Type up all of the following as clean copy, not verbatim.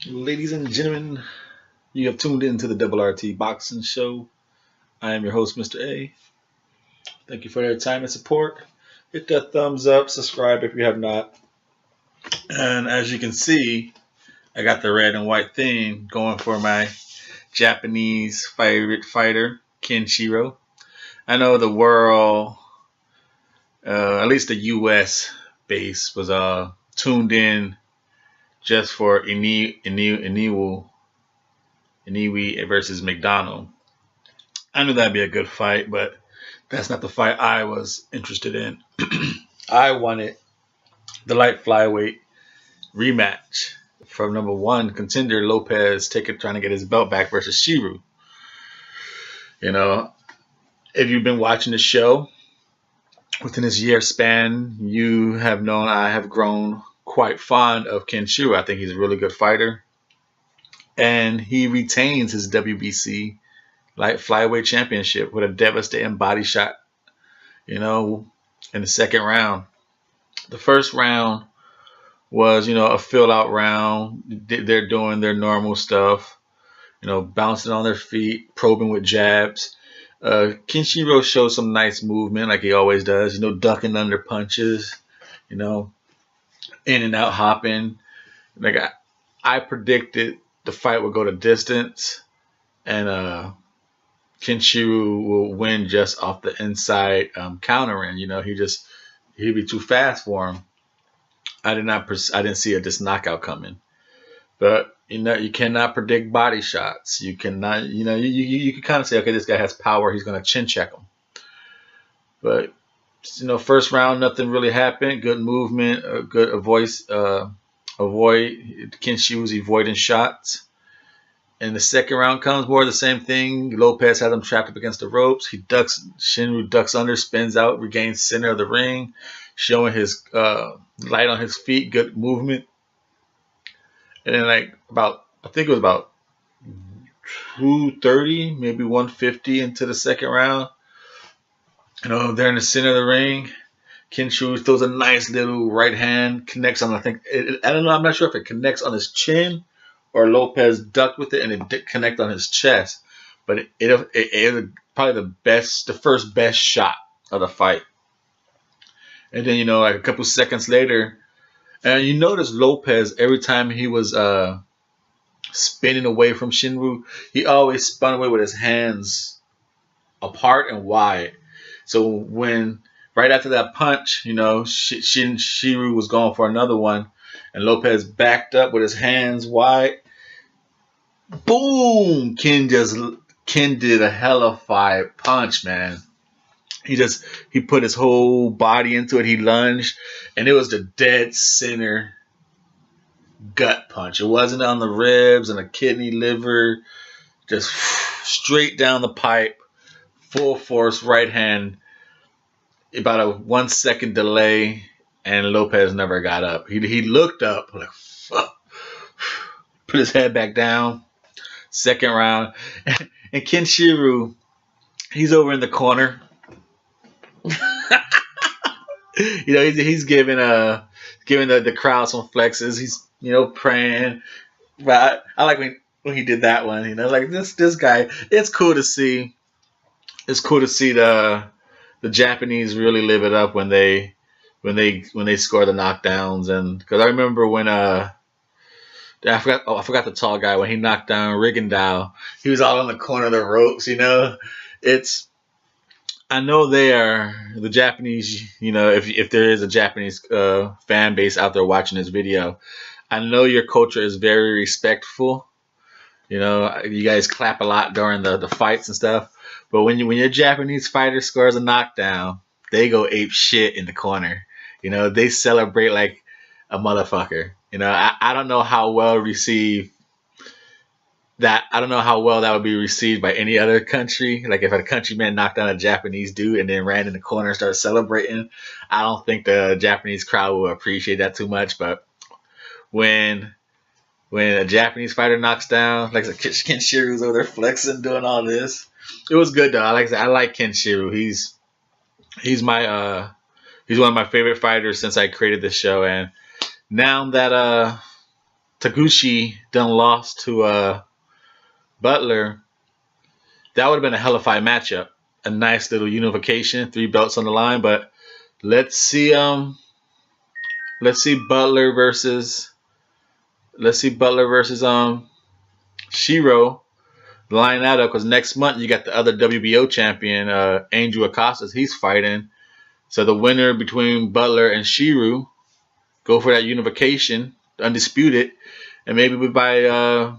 Ladies and gentlemen, you have tuned into the Double RT Boxing Show. I am your host, Mr.A. Thank you for your time and support. Hit that thumbs up, subscribe if you have not. And as you can see, I got the red and white theme going for my Japanese favorite fighter, Shiro. I know the world, at least the U.S. base, was tuned in just for Iniwi versus McDonald. I knew that'd be a good fight, but that's not the fight I was interested in. I wanted the light flyweight rematch from number one contender Lopez trying to get his belt back versus Shiro. You know, if you've been watching the show within this year span, you have known I have grown quite fond of Shiro. I think he's a really good fighter, and he retains his WBC light flyweight championship with a devastating body shot, in the second round. The first round was, a fill-out round. They're doing their normal stuff, bouncing on their feet, probing with jabs. Shiro showed some nice movement like he always does, ducking under punches, in and out hopping. Like I predicted the fight would go to distance, and Shiro will win just off the inside countering. He'd be too fast for him. I didn't see this knockout coming. But you cannot predict body shots. You cannot, you can kind of say, okay, this guy has power. He's going to chin check him. But first round, nothing really happened. Good movement, good Shiro was avoiding shots. And the second round comes, more of the same thing. Lopez has him trapped up against the ropes. Shiro ducks under, spins out, regains center of the ring, showing his light on his feet, good movement. And then I think it was about 230, maybe 150 into the second round. They're in the center of the ring. Shiro throws a nice little right hand, connects on, I don't know, I'm not sure if it connects on his chin or Lopez ducked with it and it did connect on his chest. But it was probably the first best shot of the fight. And then, like a couple seconds later, and you notice Lopez, every time he was spinning away from Shiro, he always spun away with his hands apart and wide. So when, right after that punch, Shiro was going for another one, and Lopez backed up with his hands wide. Boom! Ken did a hella fire punch, man. He put his whole body into it. He lunged, and it was the dead center gut punch. It wasn't on the ribs and the kidney, liver, just straight down the pipe, full force right hand. About a 1 second delay, and Lopez never got up. He looked up, like, fuck, put his head back down. Second round, and Shiro, he's over in the corner. He's giving the crowd some flexes. He's praying. But I like when he did that one. Like this guy. It's cool to see. It's cool to see the Japanese really live it up when they score the knockdowns. And because I remember when I forgot the tall guy when he knocked down Rigondeaux. He was all in the corner of the ropes. I know they are the Japanese. If there is a Japanese fan base out there watching this video, I know your culture is very respectful. You guys clap a lot during the fights and stuff. But when your Japanese fighter scores a knockdown, they go ape shit in the corner. They celebrate like a motherfucker. I don't know how well received that. I don't know how well that would be received by any other country. Like if a countryman knocked down a Japanese dude and then ran in the corner and started celebrating, I don't think the Japanese crowd will appreciate that too much. But when a Japanese fighter knocks down, like Shiro's over there flexing, doing all this, it was good though. I like Shiro. He's one of my favorite fighters since I created this show, and now that Taguchi done lost to Butler, that would have been a hell of a fight matchup. A nice little unification, 3 belts on the line. But let's see Butler versus Shiro. Line that up because next month you got the other WBO champion, Angel Acosta. He's fighting. So the winner between Butler and Shiro go for that unification, undisputed, and maybe by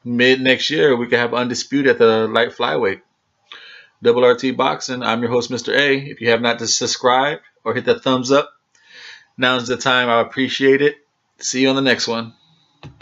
mid next year we could have undisputed at the light flyweight. Double RT Boxing. I'm your host, Mr. A. If you have not subscribed or hit that thumbs up, now's the time. I appreciate it. See you on the next one.